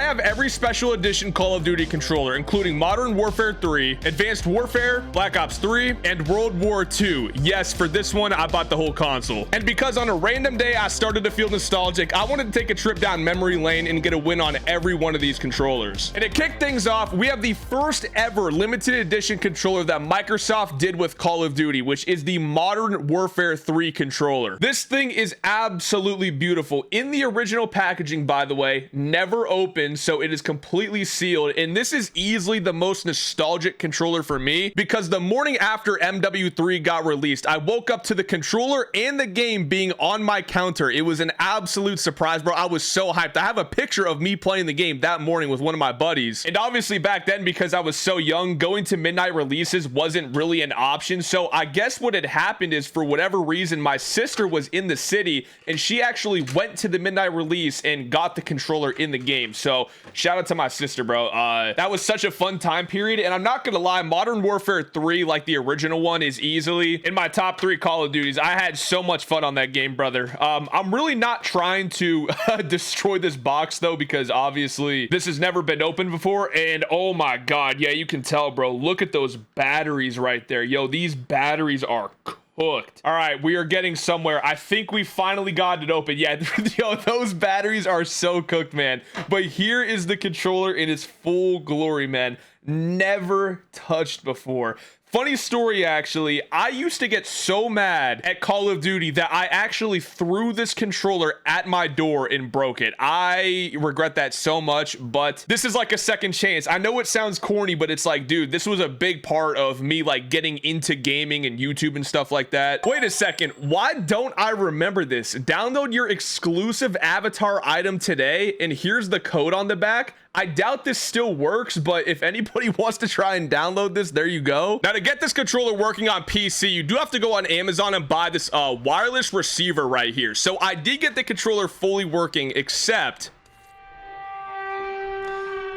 have every special edition Call of Duty controller, including Modern Warfare 3, Advanced Warfare, Black Ops 3, and World War 2. Yes, for this one, I bought the whole console. And because on a random day, I started to feel nostalgic, I wanted to take a trip down memory lane and get a win on every one of these controllers. And to kick things off, we have the first ever limited edition controller that Microsoft did with Call of Duty, which is the Modern Warfare 3 controller. This thing is absolutely beautiful. In the original packaging, by the way, never opened, so it is completely sealed. And this is easily the most nostalgic controller for me because the morning after MW3 got released, I woke up to the controller and the game being on my counter. It was an absolute surprise, bro. I was so hyped. I have a picture of me playing the game that morning with one of my buddies. And obviously back then, because I was so young, going to midnight releases wasn't really an option. So I guess what had happened is, for whatever reason, my sister was in the city and she actually went to the midnight release and got the controller in the game. So shout out to my sister, bro. That was such a fun time period. And I'm not gonna lie, Modern Warfare 3, like the original one, is easily in my top 3 Call of Duties. I had so much fun on that game, brother. I'm really not trying to destroy this box though, because obviously this has never been opened before. And oh my god, yeah, you can tell, bro. Look at those batteries right there. Yo, these batteries are hooked. All right, we are getting somewhere. I think we finally got it open. Yeah, yo, those batteries are so cooked, man. But here is the controller in its full glory, man. Never touched before. Funny story, actually, I used to get so mad at Call of Duty that I actually threw this controller at my door and broke it. I regret that so much, but this is like a second chance. I know it sounds corny, but it's like, dude, this was a big part of me like getting into gaming and YouTube and stuff like that. Wait a second, why don't I remember this? Download your exclusive avatar item today, and here's the code on the back. I doubt this still works, but if anybody wants to try and download this, there you go. Now, to get this controller working on PC, you do have to go on Amazon and buy this wireless receiver right here. So I did get the controller fully working, except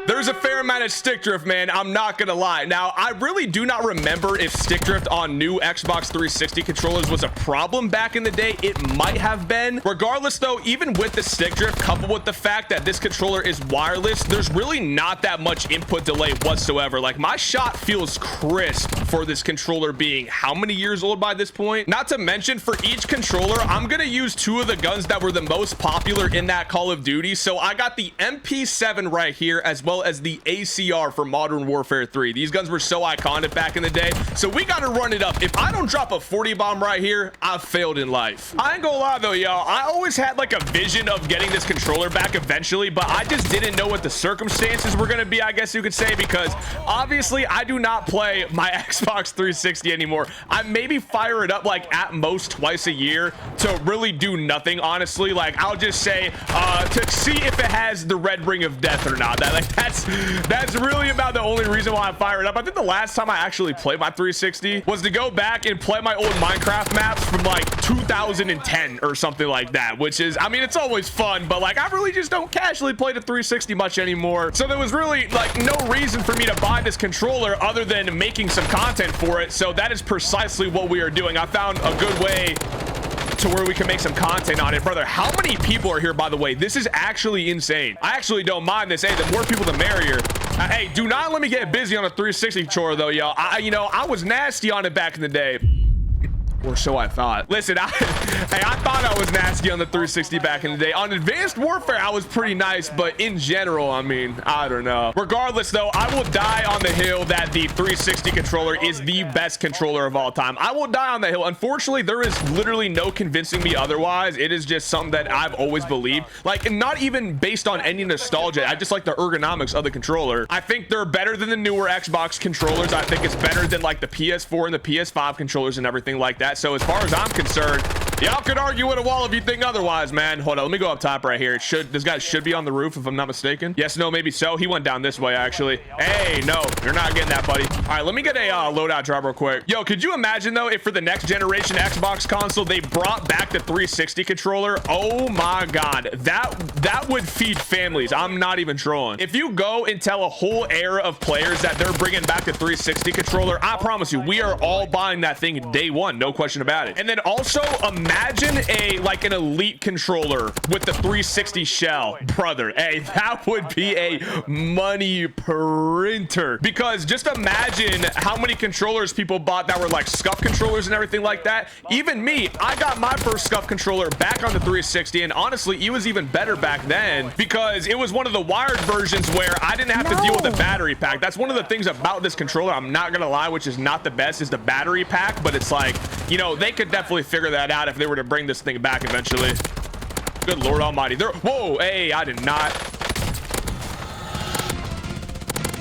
there's a fair amount of stick drift, man. I'm not gonna lie. Now, I really do not remember if stick drift on new Xbox 360 controllers was a problem back in the day. It might have been. Regardless, though, even with the stick drift, coupled with the fact that this controller is wireless, there's really not that much input delay whatsoever. Like, my shot feels crisp for this controller being how many years old by this point? Not to mention, for each controller, I'm gonna use 2 of the guns that were the most popular in that Call of Duty. So I got the MP7 right here, as well as the ACR for Modern Warfare 3. These guns were so iconic back in the day, so we got to run it up. If I don't drop a 40 bomb right here, I've failed in life. I ain't gonna lie though, y'all, I always had like a vision of getting this controller back eventually, but I just didn't know what the circumstances were gonna be, I guess you could say, because obviously I do not play my Xbox 360 anymore. I maybe fire it up like at most twice a year to really do nothing, honestly. Like, I'll just say to see if it has the red ring of death or not. That's really about the only reason why I fire it up. I think the last time I actually played my 360 was to go back and play my old Minecraft maps from like 2010 or something like that, which is, I mean, it's always fun, but like, I really just don't casually play the 360 much anymore. So there was really like no reason for me to buy this controller other than making some content for it. So that is precisely what we are doing. I found a good way to where we can make some content on it. Brother, how many people are here, by the way? This is actually insane. I actually don't mind this. Hey, the more people, the merrier. Hey, do not let me get busy on a 360 controller, though, y'all. You know, I was nasty on it back in the day. Or so I thought. Listen, I thought I was nasty on the 360 back in the day. On Advanced Warfare, I was pretty nice, but in general, I mean, I don't know. Regardless, though, I will die on the hill that the 360 controller is the best controller of all time. I will die on the hill. Unfortunately, there is literally no convincing me otherwise. It is just something that I've always believed. Like, not even based on any nostalgia. I just like the ergonomics of the controller. I think they're better than the newer Xbox controllers. I think it's better than like the PS4 and the PS5 controllers and everything like that. So as far as I'm concerned, y'all could argue with a wall if you think otherwise, man. Hold on, let me go up top right here. This guy should be on the roof if I'm not mistaken. Yes, no, maybe so. He went down this way, actually. Hey, no, you're not getting that, buddy. All right, let me get a loadout drop real quick. Yo, could you imagine, though, if for the next generation Xbox console, they brought back the 360 controller? Oh, my God. That would feed families. I'm not even trolling. If you go and tell a whole era of players that they're bringing back the 360 controller, I promise you, we are all buying that thing day one. No question about it. And then also, imagine imagine like an elite controller with the 360 shell, brother. Hey, that would be a money printer, because just imagine how many controllers people bought that were like scuff controllers and everything like that. Even me, I got my first scuff controller back on the 360, and honestly, it was even better back then because it was one of the wired versions where I didn't have to deal with the battery pack. That's one of the things about this controller, I'm not gonna lie, which is not the best, is the battery pack. But it's like, you know, they could definitely figure that out if they were to bring this thing back eventually. Good Lord Almighty. Whoa, hey, I did not.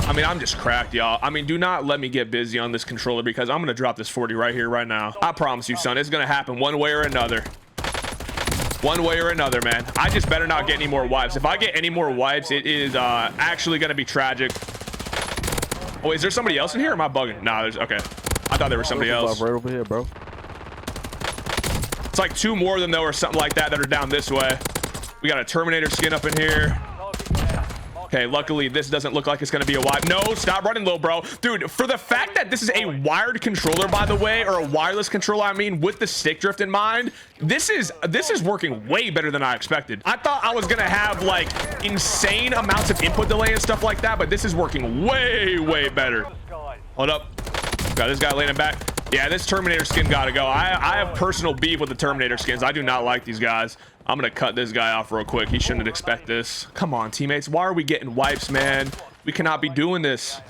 I mean, I'm just cracked, y'all. I mean, do not let me get busy on this controller, because I'm gonna drop this 40 right here, right now. I promise you, son, it's gonna happen one way or another. One way or another, man. I just better not get any more wipes. If I get any more wipes, it is actually gonna be tragic. Oh, is there somebody else in here, or am I bugging? Nah, there's, okay. I thought there was somebody else. Right over here, bro. It's like 2 more of them, though, or something like that are down this way. We got a Terminator skin up in here. Okay, luckily this doesn't look like it's gonna be a wipe. No, stop running low, bro. Dude, for the fact that this is a wired controller, by the way, or a wireless controller, I mean, with the stick drift in mind, this is working way better than I expected. I thought I was gonna have like insane amounts of input delay and stuff like that, but this is working way better. Hold up. Got this guy landing back. Yeah, this Terminator skin gotta go. I have personal beef with the Terminator skins. I do not like these guys. I'm gonna cut this guy off real quick. He shouldn't expect this. Come on, teammates. Why are we getting wipes, man? We cannot be doing this.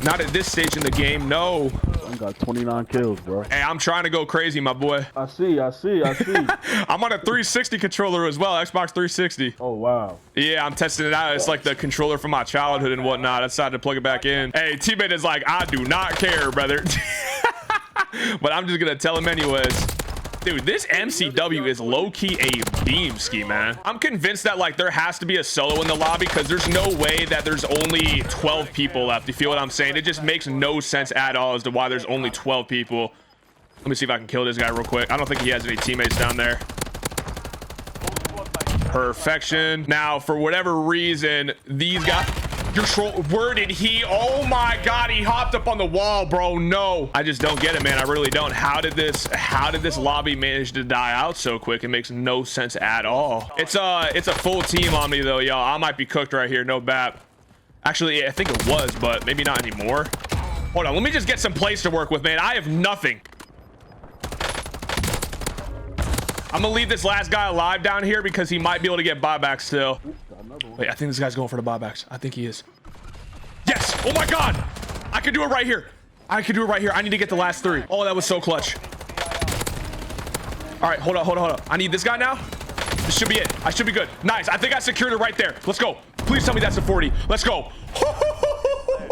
Not at this stage in the game, no. I got 29 kills, bro. Hey, I'm trying to go crazy, my boy. I see. I'm on a 360 controller as well, Xbox 360. Oh, wow. Yeah, I'm testing it out. It's like the controller from my childhood and whatnot. I decided to plug it back in. Hey, teammate is like, I do not care, brother. But I'm just gonna tell him anyways. Dude, this MCW is low-key a beam ski, man. I'm convinced that like there has to be a solo in the lobby, because there's no way that there's only 12 people left. You feel what I'm saying? It just makes no sense at all as to why there's only 12 people. Let me see if I can kill this guy real quick. I don't think he has any teammates down there. Perfection. Now, for whatever reason, these guys... Where did he? Oh my God, he hopped up on the wall, bro. No, I just don't get it, man. I really don't. How did this lobby manage to die out so quick? It makes no sense at all. It's a full team on me though, y'all. I might be cooked right here, no bap. Actually, I think it was, but maybe not anymore. Hold on, let me just get some plays to work with, man. I have nothing. I'm gonna leave this last guy alive down here because he might be able to get buybacks still. Wait, I think this guy's going for the buybacks. I think he is. Yes! Oh my God! I can do it right here. I can do it right here. I need to get the last 3. Oh, that was so clutch. All right, hold up. I need this guy now. This should be it. I should be good. Nice. I think I secured it right there. Let's go. Please tell me that's a 40. Let's go.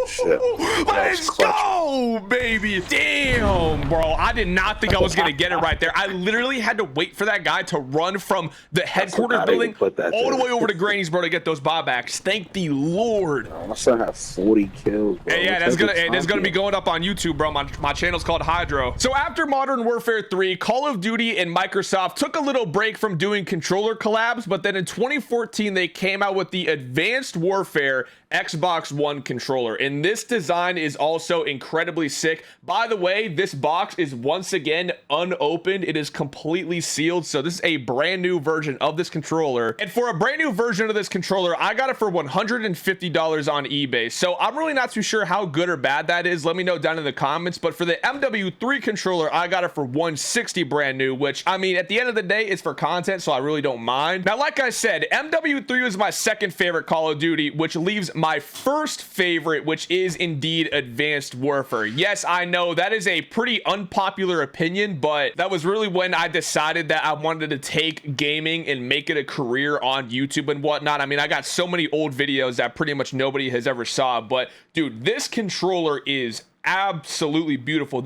Shit. Let's go, baby. Damn, bro. I did not think I was going to get it right there. I literally had to wait for that guy to run from the headquarters building all the way over to Granny's, bro, to get those buybacks. Thank the Lord. My son had 40 kills, bro. Hey, yeah, that's gonna be going up on YouTube, bro. My channel's called Hydro. So after Modern Warfare 3, Call of Duty and Microsoft took a little break from doing controller collabs, but then in 2014, they came out with the Advanced Warfare Xbox One controller, and this design is also incredibly sick. By the way, this box is once again unopened. It is completely sealed, so this is a brand new version of this controller, and for a brand new version of this controller, I got it for $150 on eBay. So I'm really not too sure how good or bad that is. Let me know down in the comments. But for the MW3 controller, I got it for $160 brand new, which, I mean, at the end of the day, it's for content, so I really don't mind. Now, like I said, MW3 was my second favorite Call of Duty, which leaves my first favorite, which is indeed Advanced Warfare. Yes, I know that is a pretty unpopular opinion, but that was really when I decided that I wanted to take gaming and make it a career on YouTube and whatnot. I mean, I got so many old videos that pretty much nobody has ever saw, but dude, this controller is absolutely beautiful.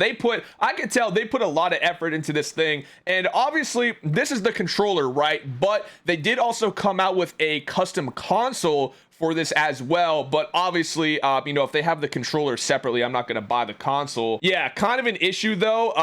I could tell they put a lot of effort into this thing, and obviously this is the controller, right? But they did also come out with a custom console for this as well. But obviously, you know, if they have the controller separately, I'm not going to buy the console. Yeah, kind of an issue though.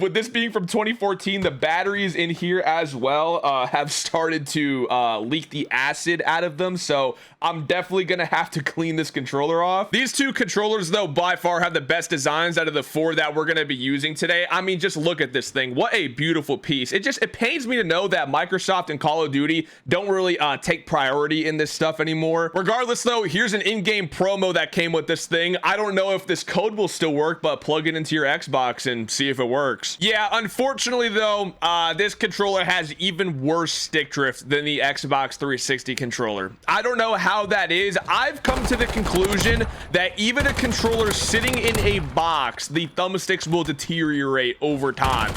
With this being from 2014, the batteries in here as well have started to leak the acid out of them. So I'm definitely going to have to clean this controller off. These two controllers though, by far have the best designs out of the four that we're going to be using today. I mean, just look at this thing. What a beautiful piece. It pains me to know that Microsoft and Call of Duty don't really take priority in this stuff anymore. Regardless though, here's an in-game promo that came with this thing. I don't know if this code will still work, but plug it into your Xbox and see if it works. Yeah, unfortunately though, this controller has even worse stick drift than the Xbox 360 controller. I don't know how that is. I've come to the conclusion that even a controller sitting in a box, the thumbsticks will deteriorate over time.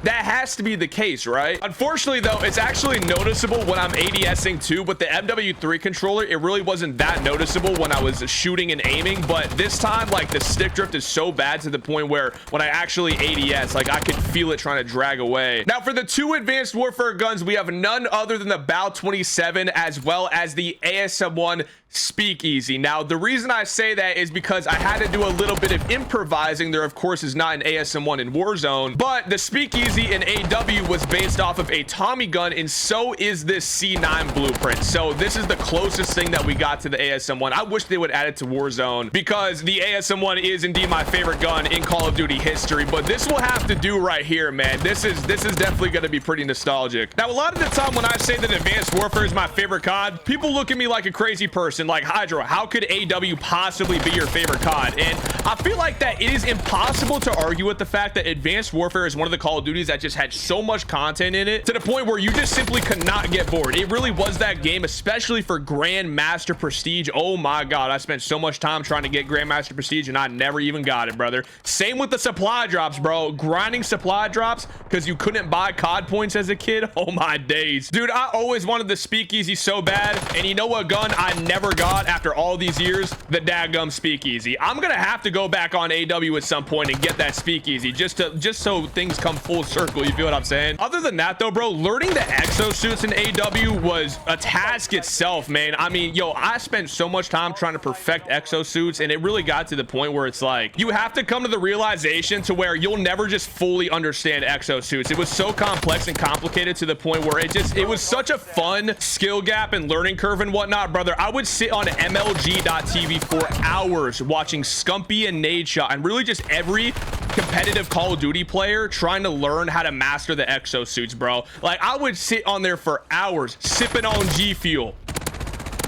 That has to be the case, right? Unfortunately though, it's actually noticeable when I'm ADSing too, but the MW3 controller, it really wasn't that noticeable when I was shooting and aiming. But this time, like, the stick drift is so bad to the point where when I actually ADS, like, I could feel it trying to drag away. Now for the two Advanced Warfare guns, we have none other than the BAL 27 as well as the ASM1 Speakeasy. Now the reason I say that is because I had to do a little bit of improvising. There of course is not an ASM1 in Warzone, but the Speakeasy in AW was based off of a Tommy gun, and so is this C9 blueprint. So this is the closest thing that we got to the ASM1. I wish they would add it to Warzone because the ASM1 is indeed my favorite gun in Call of Duty history, but this will have to do right here, man. This is definitely going to be pretty nostalgic. Now a lot of the time when I say that Advanced Warfare is my favorite COD, people look at me like a crazy person. Like, Hydro, how could AW possibly be your favorite COD? And I feel like that it is impossible to argue with the fact that Advanced Warfare is one of the Call of Duties that just had so much content in it to the point where you just simply could not get bored. It really was that game, especially for Grandmaster Prestige. Oh my god, I spent so much time trying to get Grandmaster Prestige and I never even got it, brother. Same with the supply drops, bro. Grinding supply drops because you couldn't buy COD points as a kid. Oh my days, dude. I always wanted the Speakeasy so bad, and you know what gun I never got after all these years? The daggum Speakeasy. I'm gonna have to go back on AW at some point and get that Speakeasy just so things come full circle. You feel what I'm saying? Other than that though, bro, learning the exosuits in AW was a task itself, man. I mean, yo, I spent so much time trying to perfect exosuits, and it really got to the point where it's like you have to come to the realization to where you'll never just fully understand exosuits. It was so complex and complicated to the point where it was such a fun skill gap and learning curve and whatnot, brother. I would sit on MLG.TV for hours watching Scumpy and Nadeshot and really just every competitive Call of Duty player trying to learn how to master the exosuits, bro. Like, I would sit on there for hours sipping on G Fuel,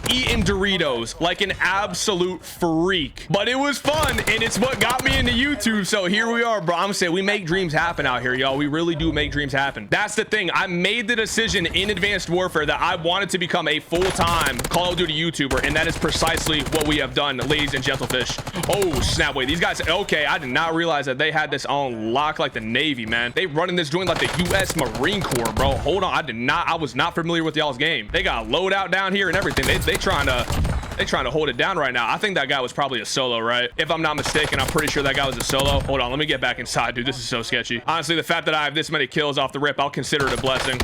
eating Doritos like an absolute freak. But it was fun, and it's what got me into YouTube. So here we are, bro. I'm saying we make dreams happen out here, y'all. We really do make dreams happen. That's the thing. I made the decision in Advanced Warfare that I wanted to become a full-time Call of Duty YouTuber, and that is precisely what we have done, ladies and gentlefish. Oh snap, wait, these guys, okay, I did not realize that they had this on lock like the Navy, man. They running this joint like the US Marine Corps, bro. Hold on, I was not familiar with y'all's game. They got loadout down here and everything. They trying to hold it down right now. I think that guy was probably a solo, right? If I'm not mistaken, I'm pretty sure that guy was a solo. Hold on, let me get back inside, dude. This is so sketchy. Honestly, the fact that I have this many kills off the rip, I'll consider it a blessing.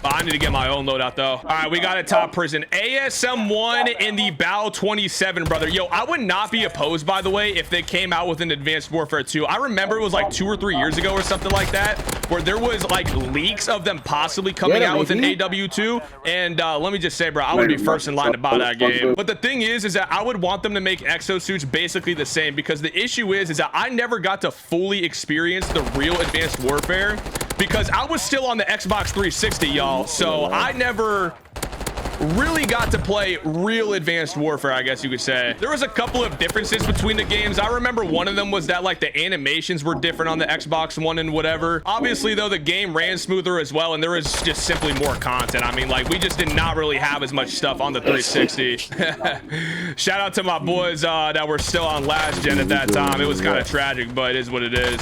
I need to get my own loadout though. All right, we got a top prison ASM1 in the BAL 27, brother. Yo, I would not be opposed, by the way, if they came out with an Advanced Warfare 2. I remember it was like 2 or 3 years ago or something like that, where there was like leaks of them possibly coming out with an AW2. And let me just say, bro, I would be first in line to buy that game. But the thing is that I would want them to make exosuits basically the same, because the issue is that I never got to fully experience the real Advanced Warfare because I was still on the Xbox 360, y'all. So I never really got to play real Advanced Warfare, I guess you could say. There was a couple of differences between the games. I remember one of them was that like the animations were different on the Xbox One and whatever. Obviously though, the game ran smoother as well, and there was just simply more content. I mean, like, we just did not really have as much stuff on the 360. Shout out to my boys that were still on last gen at that time. It was kind of tragic, but it is what it is.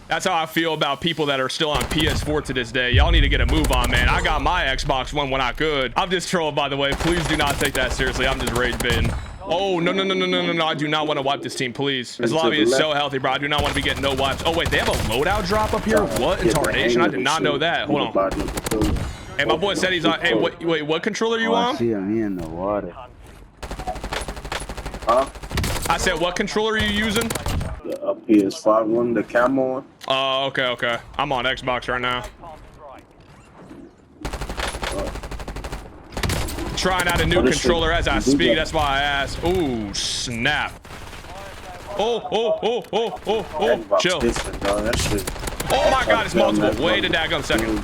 That's how I feel about people that are still on PS4 to this day. Y'all need to get a move on, man. I got my Xbox One when I could. I'm just trolling, by the way. Please do not take that seriously. I'm just rage baiting. Oh, no. I do not want to wipe this team, please. This lobby is so healthy, bro. I do not want to be getting no wipes. Oh, wait, they have a loadout drop up here? What in tarnation? I did not know that. Hold on. Hey, my boy said he's on. Hey, wait, what controller are you I on? see him. He in the water. Huh? I said, what controller are you using? The PS5 one, the camo one. Oh, okay. I'm on Xbox right now. Trying out a new controller as I speak. That's why I asked. Ooh, snap. Oh. Chill. That shit. Oh my God, it's multiple. Wait a daggum second.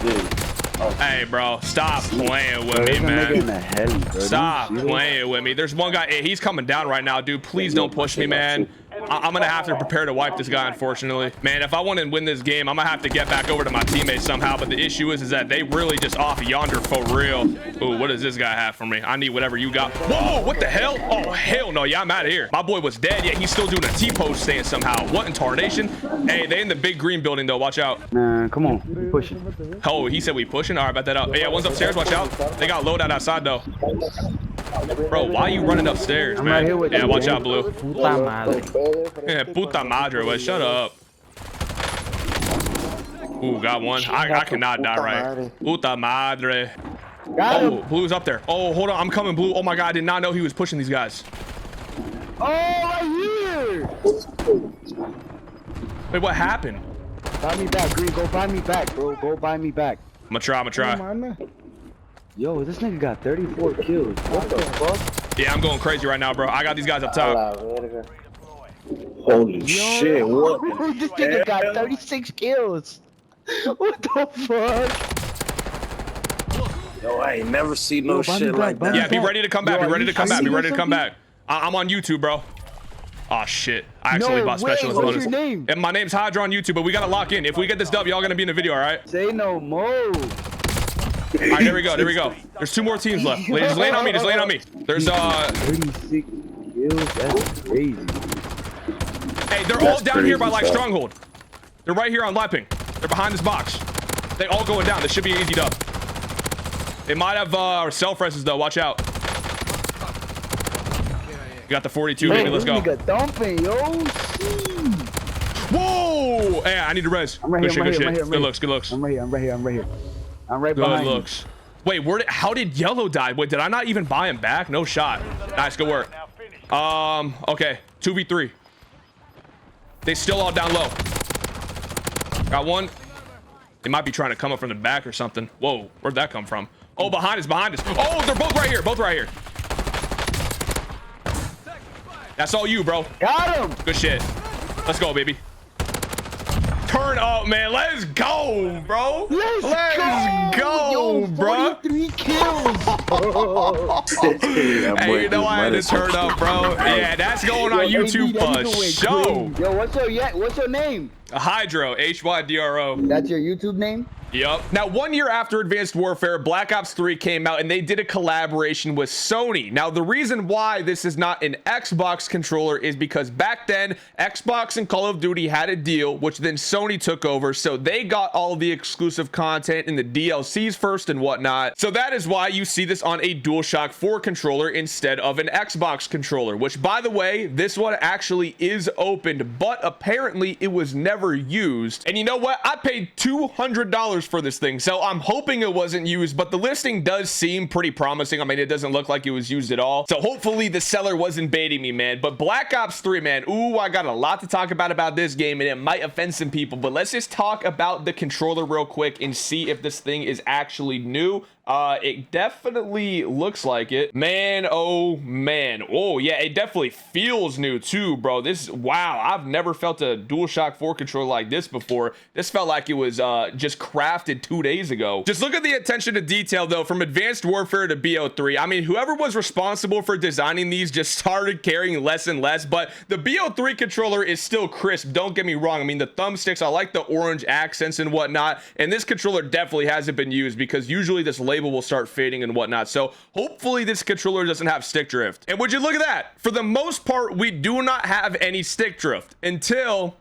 Hey, bro, stop playing with me, man. Stop playing with me. There's one guy. Hey, he's coming down right now, dude. Please don't push me, man. I'm gonna have to prepare to wipe this guy, unfortunately. Man, if I want to win this game, I'm gonna have to get back over to my teammates somehow. But the issue is that they really just off yonder for real. Ooh, what does this guy have for me? I need whatever you got. Whoa, what the hell? Oh, hell no. Yeah, I'm out of here. My boy was dead, yet he's still doing a T-pose stance somehow. What in tarnation? Hey, they in the big green building, though. Watch out. Man, come on. We pushing. Oh, he said we pushing? All right, bet that up. Hey, yeah, one's upstairs. Watch out. They got loadout outside, though. Bro, why are you running upstairs, man? Right here with yeah, you, watch man. out, Blue. Puta madre. Yeah, puta madre, but shut up. Ooh, got one. I cannot die right. Puta madre. Oh, Blue's up there. Oh, hold on. I'm coming, Blue. Oh my God, I did not know he was pushing these guys. Oh, right here. Wait, what happened? Buy me back, Green. Go buy me back, bro. Go buy me back. I'm gonna try. Yo, this nigga got 34 kills. What the fuck? Yeah, I'm going crazy right now, bro. I got these guys up top. Holy shit, what? This nigga got 36 kills. What the fuck? Yo, I ain't never seen no shit like that. Yeah, be ready to come back. Be ready to come back. Be ready to come back. I'm on YouTube, bro. Oh shit! I accidentally bought specialist bonus. What's your name? And my name's Hydra on YouTube, but we gotta lock in. If we get this dub, y'all gonna be in the video, all right? Say no more. All right, there we go. There we go. There's 2 more teams left. Just land on me. Just land on me. There's 36 kills. That's crazy. Hey, they're all down here by like Stronghold. They're right here on Lapping. They're behind this box. They all going down. This should be an easy dub. They might have self-reses though. Watch out. You got the 42, baby. Let's go. Whoa! Hey, I need to res. Good shit. Good looks. Good looks. I'm right here. I'm right Good behind looks. Wait, how did Yellow die? Wait, did I not even buy him back? No shot. Nice, good work. Okay, 2v3. They still all down low. Got one. They might be trying to come up from the back or something. Whoa, where'd that come from? Oh, behind us. Oh, they're both right here. Both right here. That's all you, bro. Got him. Good shit. Let's go, baby. Turn up, man. Let's go, bro. Let's go, bro. 43 kills. Hey, you know I had to turn up, bro. Yeah, that's going on YouTube for sure. Yo, what's your name? Hydro, H-Y-D-R-O. That's your YouTube name? Yep. Now, 1 year after Advanced Warfare, Black Ops 3 came out and they did a collaboration with Sony. Now, the reason why this is not an Xbox controller is because back then, Xbox and Call of Duty had a deal, which then Sony took over. So they got all the exclusive content and the DLCs first and whatnot. So that is why you see this on a DualShock 4 controller instead of an Xbox controller, which, by the way, this one actually is opened, but apparently it was never used. And you know what? I paid $200 for this thing, so I'm hoping it wasn't used, but the listing does seem pretty promising. I mean, it doesn't look like it was used at all, so hopefully the seller wasn't baiting me, man. But Black Ops 3, man, ooh, I got a lot to talk about this game, and it might offend some people, but let's just talk about the controller real quick and see if this thing is actually new. It definitely looks like it, man. Oh man. Oh yeah, it definitely feels new too, bro. Wow, I've never felt a DualShock 4 controller like this before. This felt like it was just crafted 2 days ago. Just look at the attention to detail though, from Advanced Warfare to BO3. I mean, whoever was responsible for designing these just started carrying less and less, but the BO3 controller is still crisp, don't get me wrong. I mean, the thumbsticks, I like the orange accents and whatnot, and this controller definitely hasn't been used because usually this label will start fading and whatnot. So hopefully this controller doesn't have stick drift. And would you look at that? For the most part, we do not have any stick drift until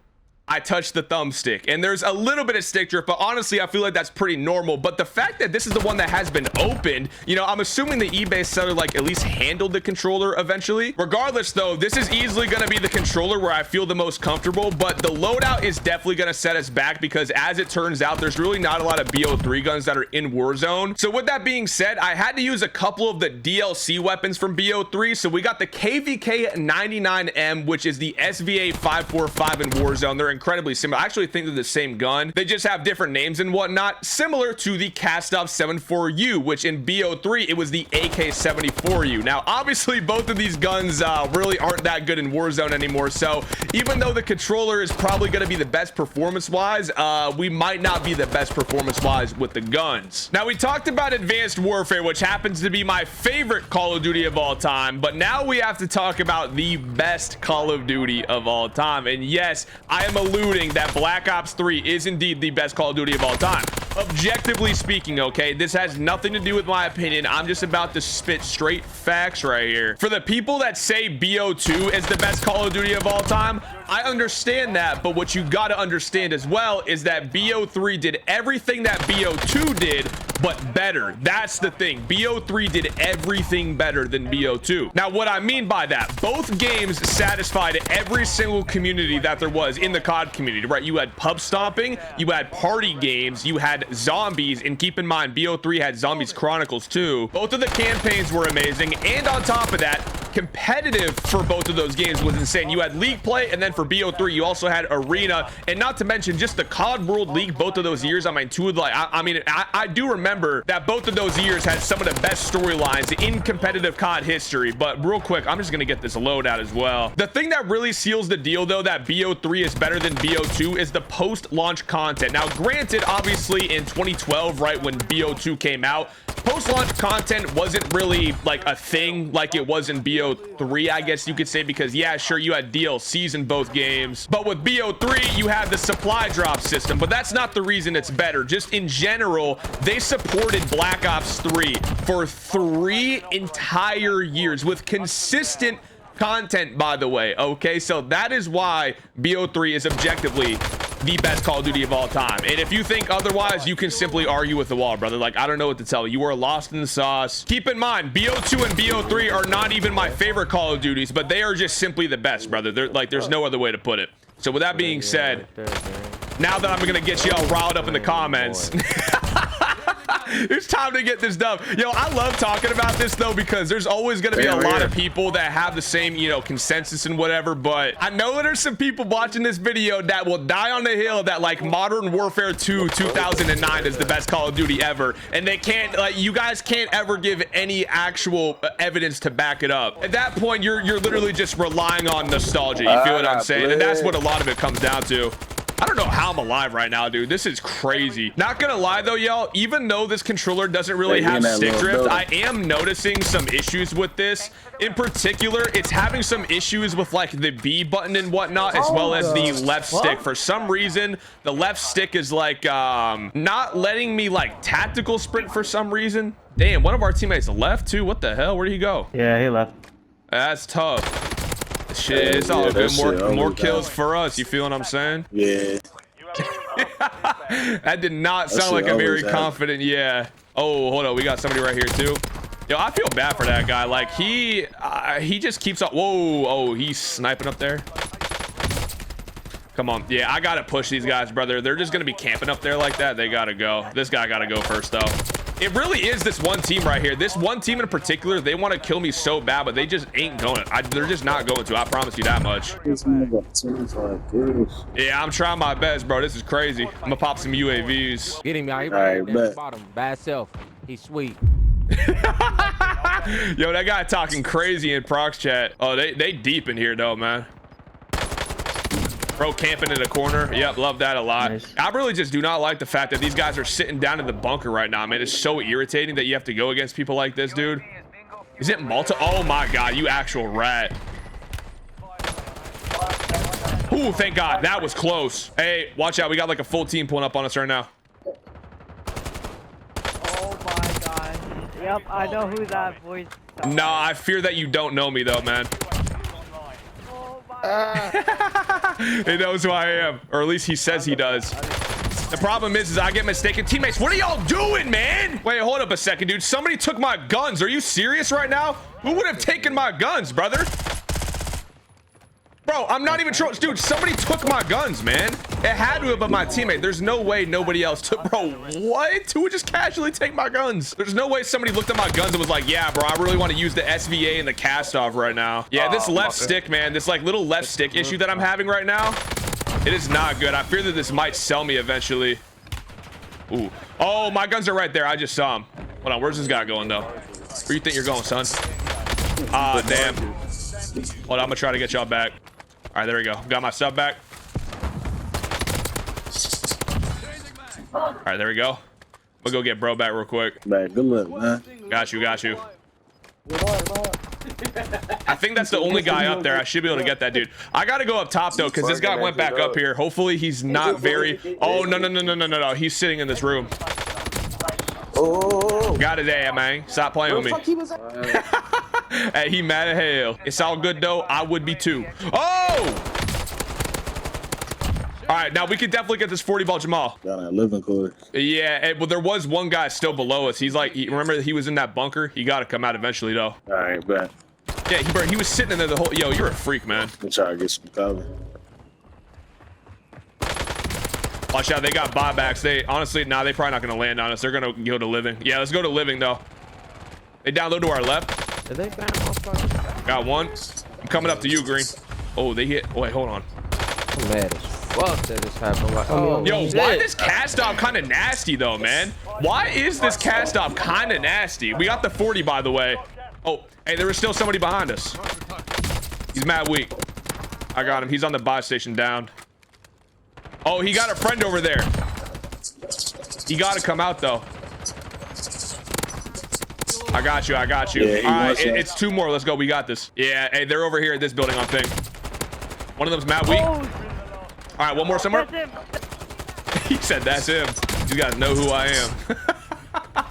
I touched the thumbstick. And there's a little bit of stick drift, but honestly, I feel like that's pretty normal. But the fact that this is the one that has been opened, you know, I'm assuming the eBay seller like at least handled the controller eventually. Regardless though, this is easily going to be the controller where I feel the most comfortable, but the loadout is definitely going to set us back because as it turns out, there's really not a lot of BO3 guns that are in Warzone. So with that being said, I had to use a couple of the DLC weapons from BO3. So we got the KVK 99M, which is the SVA 545 in Warzone. They're incredibly similar. I actually think they're the same gun. They just have different names and whatnot, similar to the Castov 74U, which in BO3, it was the AK-74U. Now, obviously, both of these guns really aren't that good in Warzone anymore. So even though the controller is probably going to be the best performance-wise, we might not be the best performance-wise with the guns. Now, we talked about Advanced Warfare, which happens to be my favorite Call of Duty of all time, but now we have to talk about the best Call of Duty of all time. And yes, I am alluding that Black Ops 3 is indeed the best Call of Duty of all time. Objectively speaking, okay, this has nothing to do with my opinion. I'm just about to spit straight facts right here. For the people that say BO2 is the best Call of Duty of all time, I understand that, but what you got to understand as well is that BO3 did everything that BO2 did, but better. That's the thing. BO3 did everything better than BO2. Now, what I mean by that, both games satisfied every single community that there was in the COD community, right? You had pub stomping, you had party games, you had zombies, and keep in mind, BO3 had Zombies Chronicles too. Both of the campaigns were amazing, and on top of that, competitive for both of those games was insane. You had league play, and then for BO3 you also had arena, and not to mention just the COD World League both of those years. I mean, I do remember that both of those years had some of the best storylines in competitive COD history. But real quick, I'm just gonna get this loadout as well. The thing that really seals the deal though that BO3 is better than BO2 is the post-launch content. Now granted, obviously in 2012, right when BO2 came out, post-launch content wasn't really like a thing like it was in BO3, I guess you could say, because yeah, sure, you had DLCs in both games, but with BO3 you had the supply drop system. But that's not the reason it's better. Just in general, they supported Black Ops 3 for 3 entire years with consistent content, by the way. Okay, so that is why BO3 is objectively the best Call of Duty of all time. And if you think otherwise, you can simply argue with the wall, brother. Like, I don't know what to tell you. You are lost in the sauce. Keep in mind, BO2 and BO3 are not even my favorite Call of Duties, but they are just simply the best, brother. They're like, there's no other way to put it. So with that being said, now that I'm gonna get y'all riled up in the comments, it's time to get this done. Yo, I love talking about this though, because there's always going to be a lot of people that have the same, you know, consensus and whatever. But I know that there's some people watching this video that will die on the hill that like Modern Warfare 2 2009 is the best Call of Duty ever, and they can't, like, you guys can't ever give any actual evidence to back it up. At that point, you're literally just relying on nostalgia. You feel what I'm saying? And that's what a lot of it comes down to. I don't know how I'm alive right now, dude. This is crazy. Not gonna lie though, y'all, even though this controller doesn't really have stick drift, I am noticing some issues with this. In particular, it's having some issues with like the B button and whatnot, as well as the left stick. For some reason, the left stick is like not letting me like tactical sprint for some reason. Damn, one of our teammates left too. What the hell? Where'd he go? Yeah, he left. That's tough. Shit, it's all good. More kills for us. You feel what I'm saying? Yeah. That did not sound like a very confident. Yeah. Oh, hold on. We got somebody right here too. Yo, I feel bad for that guy. Like he just keeps up. Whoa. Oh, he's sniping up there. Come on. Yeah, I gotta push these guys, brother. They're just gonna be camping up there like that. They gotta go. This guy gotta go first though. It really is this one team right here. This one team in particular, they want to kill me so bad, but they just ain't going. They're just not going to. I promise you that much. Yeah, I'm trying my best, bro. This is crazy. I'm gonna pop some UAVs. Get him, y'all. He right there at the bottom. Bad self. He's sweet. Yo, that guy talking crazy in Prox chat. Oh, they deep in here though, man. Bro camping in a corner. Yep, love that a lot. Nice. I really just do not like the fact that these guys are sitting down in the bunker right now, man. It's so irritating that you have to go against people like this, dude. Is it Malta? Oh my god, you actual rat. Ooh, thank god. That was close. Hey, watch out. We got like a full team pulling up on us right now. Oh my god. Yep, I know who that voice is. No, I fear that you don't know me though, man. He knows who I am, or at least he says he does. The problem is I get mistaken teammates. What are y'all doing, man? Wait, hold up a second, dude. Somebody took my guns. Are you serious right now? Who would have taken my guns, brother? Bro, I'm not even trolling. Dude, somebody took my guns, man. It had to have been my teammate. There's no way nobody else took. Bro, what? Who would just casually take my guns? There's no way somebody looked at my guns and was like, yeah, bro, I really want to use the SVA and the cast off right now. Yeah, this left stick, man, this like little left stick issue that I'm having right now, it is not good. I fear that this might sell me eventually. Ooh. Oh, my guns are right there. I just saw him. Hold on, where's this guy going though? Where do you think you're going, son? Ah, damn. Hold on, I'm gonna try to get y'all back. All right, there we go. Got my sub back. All right, there we go. We'll go get bro back real quick. Man, good luck, man. Got you, got you. I think that's the only guy up there. I should be able to get that dude. I gotta go up top though, because this guy went back up here. Hopefully he's not very. Oh no. He's sitting in this room. Oh, got it there, man. Stop playing with me. Hey, he mad as hell. It's all good though. I would be too. Oh! All right, now we can definitely get this 40 ball Jamal. Got a living quarters. Yeah, well, there was one guy still below us. He's like, remember he was in that bunker? He got to come out eventually though. All right, bet. Yeah, he was sitting in there the whole. Yo, you're a freak, man. I'm trying to get some cover. Watch out, they got buybacks. They honestly, nah, they probably not gonna land on us. They're gonna go to living. Yeah, let's go to living though. They download to our left. Did they ban motherfuckers? Got one. I'm coming up to you, Green. Oh, they hit. Wait, hold on. I'm mad as fuck that this happened. Like, oh, yo, shit. why this cast off kind of nasty though, man? Why is this cast off kind of nasty? We got the 40, by the way. Oh, hey, there was still somebody behind us. He's mad weak. I got him. He's on the buy station down. Oh, he got a friend over there. He got to come out though. I got you. I got you. Yeah, all right, it's two more. Let's go. We got this. Yeah, hey, they're over here at this building on thing. One of them's mad weak. All right, one more somewhere. He said that's him. You guys know who I am.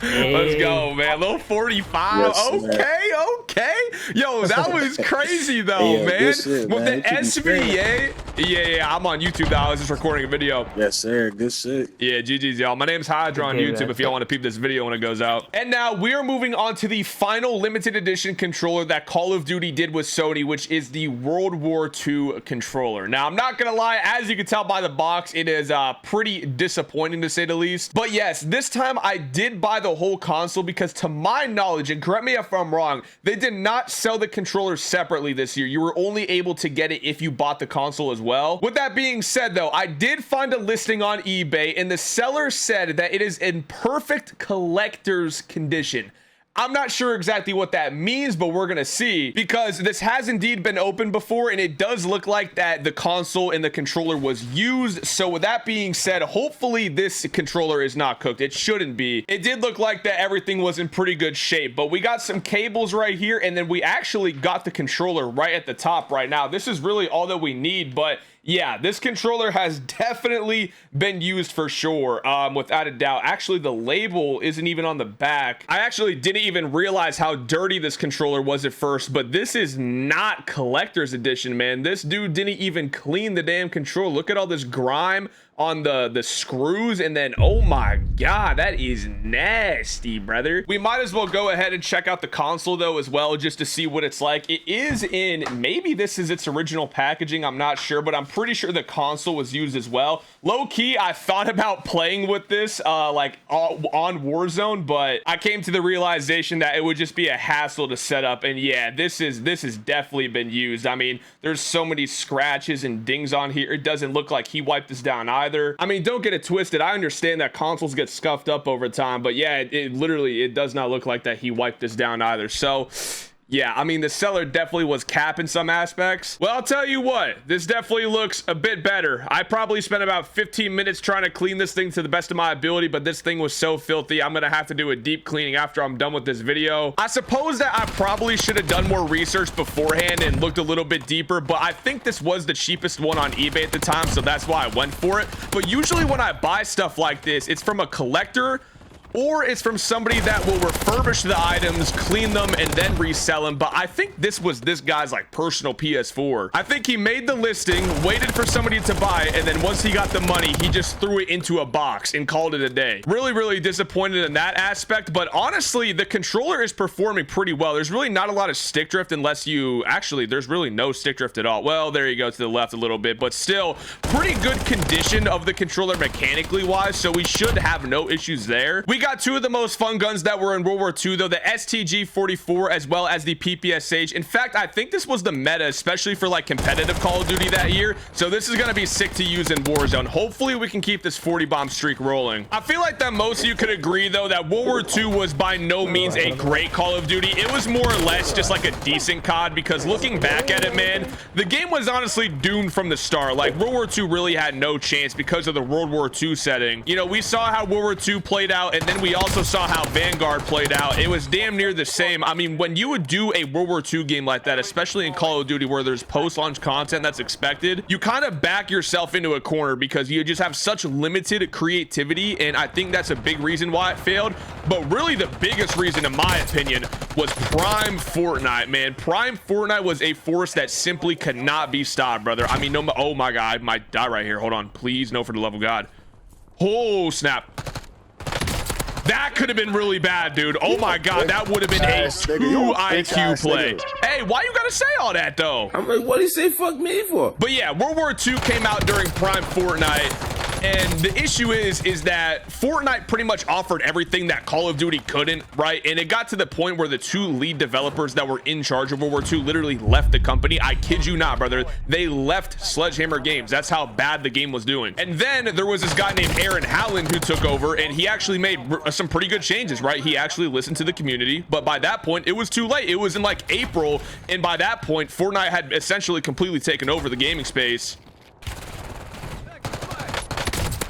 Let's go, man. Little 45. Yes, okay. Yo, that was crazy though, yeah, man. Shit, With man. the SVA. Yeah, I'm on YouTube now. I was just recording a video. Yes, sir. Good shit. Yeah, GG's, y'all. My name's Hydra on YouTube if y'all want to peep this video when it goes out. And now we are moving on to the final limited edition controller that Call of Duty did with Sony, which is the World War II controller. Now, I'm not going to lie. As you can tell by the box, it is pretty disappointing to say the least. But yes, this time I did buy the whole console because to my knowledge, and correct me if I'm wrong, they did not sell the controller separately this year. You were only able to get it if you bought the console as well. With that being said though, I did find a listing on eBay and the seller said that it is in perfect collector's condition. I'm not sure exactly what that means, but we're gonna see, because this has indeed been opened before and it does look like that the console and the controller was used. So with that being said, hopefully this controller is not cooked. It shouldn't be. It did look like that everything was in pretty good shape, but we got some cables right here and then we actually got the controller right at the top right now. This is really all that we need, but yeah, this controller has definitely been used for sure, without a doubt. Actually, the label isn't even on the back. I actually didn't even realize how dirty this controller was at first, but this is not collector's edition, man. This dude didn't even clean the damn controller. Look at all this grime on the screws, and then oh my god, that is nasty, brother. We might as well go ahead and check out the console though as well, just to see what it's like. It is in, maybe this is its original packaging, I'm not sure, but I'm pretty sure the console was used as well. Low-key, I thought about playing with this like on Warzone, but I came to the realization that it would just be a hassle to set up. And yeah, this has definitely been used. I mean, there's so many scratches and dings on here. It doesn't look like he wiped this down either. I mean, don't get it twisted. I understand that consoles get scuffed up over time, but yeah, it literally does not look like that he wiped this down either. So yeah, I mean, the seller definitely was capping some aspects. Well, I'll tell you what, this definitely looks a bit better. I probably spent about 15 minutes trying to clean this thing to the best of my ability, but this thing was so filthy, I'm gonna have to do a deep cleaning after I'm done with this video. I suppose that I probably should have done more research beforehand and looked a little bit deeper, but I think this was the cheapest one on eBay at the time, so that's why I went for it. But usually when I buy stuff like this, it's from a collector or it's from somebody that will refurbish the items, clean them, and then resell them. But I think this was this guy's like personal PS4. I think he made the listing, waited for somebody to buy it, and then once he got the money, he just threw it into a box and called it a day. Really, really disappointed in that aspect. But honestly, the controller is performing pretty well. There's really not a lot of stick drift unless you actually, there's really no stick drift at all. Well, there you go, to the left a little bit, but still pretty good condition of the controller mechanically wise, so we should have no issues there. We got two of the most fun guns that were in World War II though, the STG-44 as well as the PPSH. In fact, I think this was the meta, especially for like competitive Call of Duty that year, so this is going to be sick to use in Warzone. Hopefully we can keep this 40 bomb streak rolling. I feel like that most of you could agree though that World War II was by no means a great Call of Duty. It was more or less just like a decent COD, because looking back at it, man, the game was honestly doomed from the start. Like World War II really had no chance because of the World War II setting. You know, we saw how World War II played out, and then we also saw how Vanguard played out. It was damn near the same. I mean, when you would do a World War II game like that, especially in Call of Duty where there's post-launch content that's expected, you kind of back yourself into a corner because you just have such limited creativity, and I think that's a big reason why it failed. But really the biggest reason, in my opinion, was Prime Fortnite, man. Prime Fortnite was a force that simply could not be stopped, brother. I mean, no, oh my God, I might die right here. Hold on, please, no, for the love of God. Oh, snap. That could have been really bad, dude. Oh my God, that would have been a 2 IQ play. Hey, why you gotta say all that though? I'm like, what did he say fuck me for? But yeah, World War II came out during Prime Fortnite. And the issue is that Fortnite pretty much offered everything that Call of Duty couldn't, right? And it got to the point where the two lead developers that were in charge of World War II literally left the company. I kid you not, brother. They left Sledgehammer Games. That's how bad the game was doing. And then there was this guy named Aaron Howland who took over, and he actually made some pretty good changes, right? He actually listened to the community, but by that point, it was too late. It was in like April, and by that point, Fortnite had essentially completely taken over the gaming space.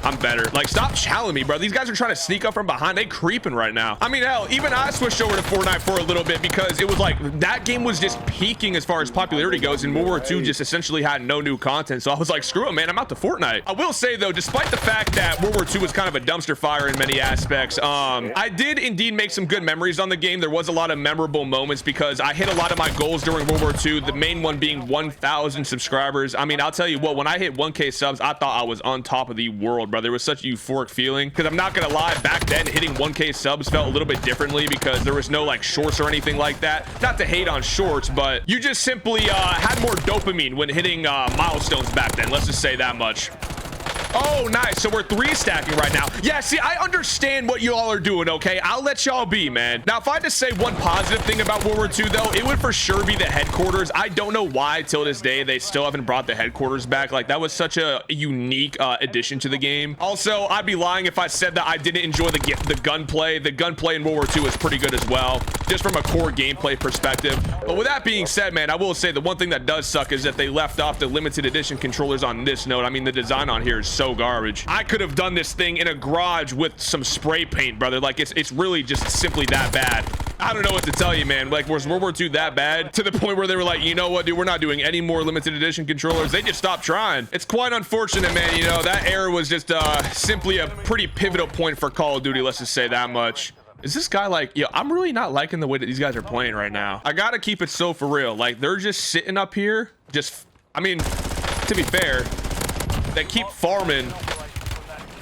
I'm better. Like, stop challenging me, bro. These guys are trying to sneak up from behind. They creeping right now. I mean, hell, even I switched over to Fortnite for a little bit because it was like that game was just peaking as far as popularity goes, and World War II just essentially had no new content. So I was like, screw it, man. I'm out to Fortnite. I will say though, despite the fact that World War II was kind of a dumpster fire in many aspects, I did indeed make some good memories on the game. There was a lot of memorable moments because I hit a lot of my goals during World War II. The main one being 1,000 subscribers. I mean, I'll tell you what, when I hit 1K subs, I thought I was on top of the world, brother. It was such a euphoric feeling, because I'm not gonna lie, back then hitting 1K subs felt a little bit differently because there was no like shorts or anything like that. Not to hate on shorts, but you just simply had more dopamine when hitting milestones back then. Let's just say that much. Oh, nice. So we're 3 stacking right now. Yeah, see, I understand what you all are doing, okay? I'll let y'all be, man. Now, if I had to say one positive thing about World War II, though, it would for sure be the headquarters. I don't know why, till this day, they still haven't brought the headquarters back. Like, that was such a unique addition to the game. Also, I'd be lying if I said that I didn't enjoy the gunplay. The gunplay in World War II is pretty good as well, just from a core gameplay perspective. But with that being said, man, I will say the one thing that does suck is that they left off the limited edition controllers on this note. I mean, the design on here is so garbage. I could have done this thing in a garage with some spray paint, brother. Like, it's really just simply that bad. I don't know what to tell you, man. Like, was World War II that bad to the point where they were like, you know what, dude, we're not doing any more limited edition controllers? They just stopped trying. It's quite unfortunate, man. You know, that era was just simply a pretty pivotal point for Call of Duty. Let's just say that much. Is this guy like, yo, I'm really not liking the way that these guys are playing right now. I gotta keep it so for real. Like, they're just sitting up here, just, I mean, to be fair, they keep farming,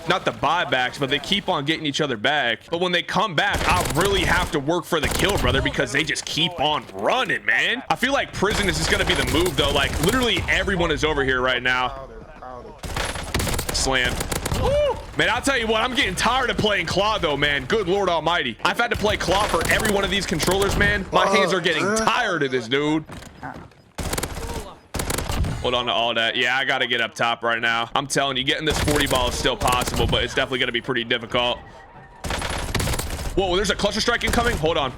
not the buybacks, but they keep on getting each other back. But when they come back, I really have to work for the kill, brother, because they just keep on running, man. I feel like prison is just gonna be the move, though. Like, literally everyone is over here right now. Slam. Woo! Man, I'll tell you what, I'm getting tired of playing claw, though, man. Good Lord Almighty. I've had to play claw for every one of these controllers, man. My hands are getting tired of this, dude. Hold on to all that. Yeah, I gotta get up top right now. I'm telling you, getting this 40 ball is still possible, but it's definitely gonna be pretty difficult. Whoa, there's a cluster strike incoming. Hold on.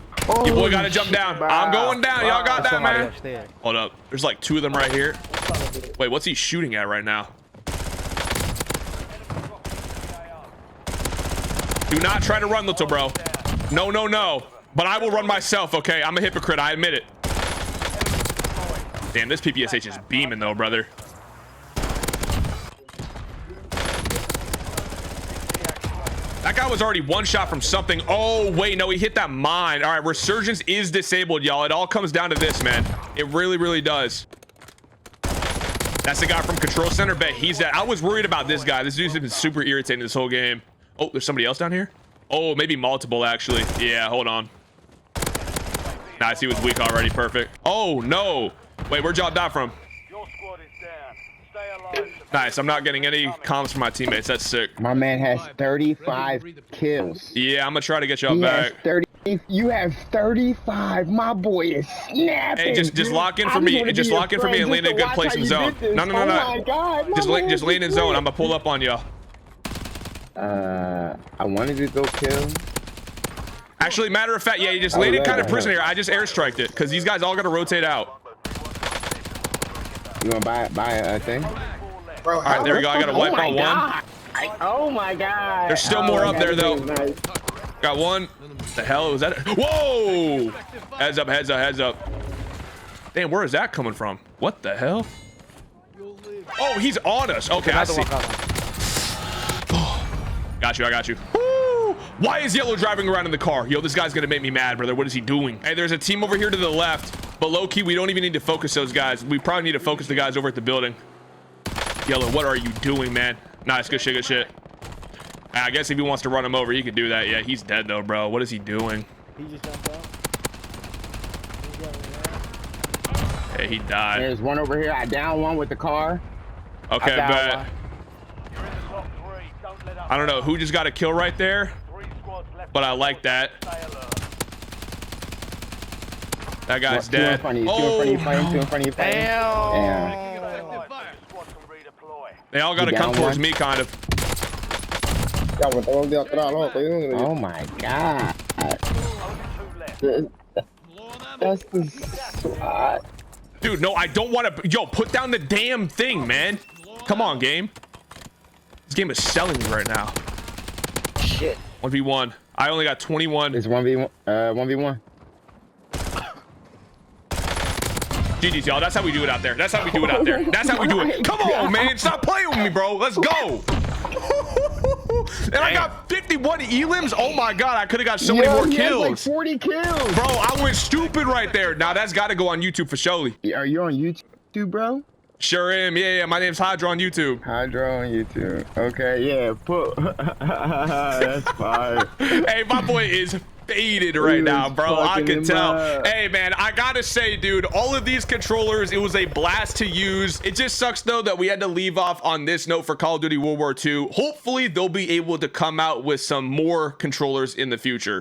Your boy gotta jump down. I'm going down. Y'all got that, man. Hold up. There's like 2 of them right here. Wait, what's he shooting at right now? Do not try to run, little bro. No, no, no. But I will run myself, okay? I'm a hypocrite. I admit it. Damn, this PPSH is beaming, though, brother. That guy was already one shot from something. Oh, wait, no, he hit that mine. All right, resurgence is disabled, y'all. It all comes down to this, man. It really, really does. That's the guy from Control Center. Bet he's dead. I was worried about this guy. This dude's been super irritating this whole game. Oh, there's somebody else down here? Oh, maybe multiple, actually. Yeah, hold on. Nice, he was weak already. Perfect. Oh, no. Wait, where'd y'all die from? Nice. I'm not getting any comms from my teammates. That's sick. My man has 35 kills. Yeah, I'm gonna try to get y'all He back. has 30. You have 35. My boy is snapping. Hey, just lock in for me. Just lock in for me and land in a good place in zone. No, no, no, no. Oh my God, Just land in zone. I'm gonna pull up on y'all. I wanted to go kill. Actually, matter of fact, yeah, you just Oh, landed yeah, kind of yeah. prison here. I just airstriked it because these guys all gotta rotate out. You wanna buy a thing? All right, there we go. I got a wipe on one. Oh my God. There's still more up there though. Got one. The hell was that? Whoa! Heads up, heads up, heads up. Damn, where is that coming from? What the hell? Oh, he's on us. Okay, I see. Got you, I got you. Woo! Why is Yellow driving around in the car? Yo, this guy's gonna make me mad, brother. What is he doing? Hey, there's a team over here to the left, but low key, we don't even need to focus those guys. We probably need to focus the guys over at the building. Yellow, what are you doing, man? Nice, good shit, good shit. I guess if he wants to run him over, he could do that. Yeah, he's dead though, bro. What is he doing? He just jumped out. Hey, he died. There's one over here. I down one with the car. Okay, I down bet. one. I don't know who just got a kill right there, but I like that. That guy's Two in dead. front of you. Two Oh, in front of you. Two in front of you. Damn. they all got to You come down towards one? me, kind of. Oh my God. That's the spot. Dude, no, I don't want to. Yo, put down the damn thing, man. Come on, game. This game is selling me right now. Shit. 1v1. I only got 21. It's 1v1. 1v1. GG's, y'all. That's how we do it out there. That's how we do it out there. That's how we do it. Come on, man. Stop playing with me, bro. Let's go. And I got 51 elims. Oh my God, I could have got so many more He has like kills. 40 kills. Bro, I went stupid right there. Now that's got to go on YouTube for surely. Are you on YouTube, bro? Sure am. Yeah. My name's Hydra on YouTube. Hydro on YouTube. Okay, yeah. Put. That's fire. Hey, my boy is faded right He now, was bro. I fucking can him tell. up. Hey, man, I gotta say, dude, all of these controllers, it was a blast to use. It just sucks, though, that we had to leave off on this note for Call of Duty World War II. Hopefully, they'll be able to come out with some more controllers in the future.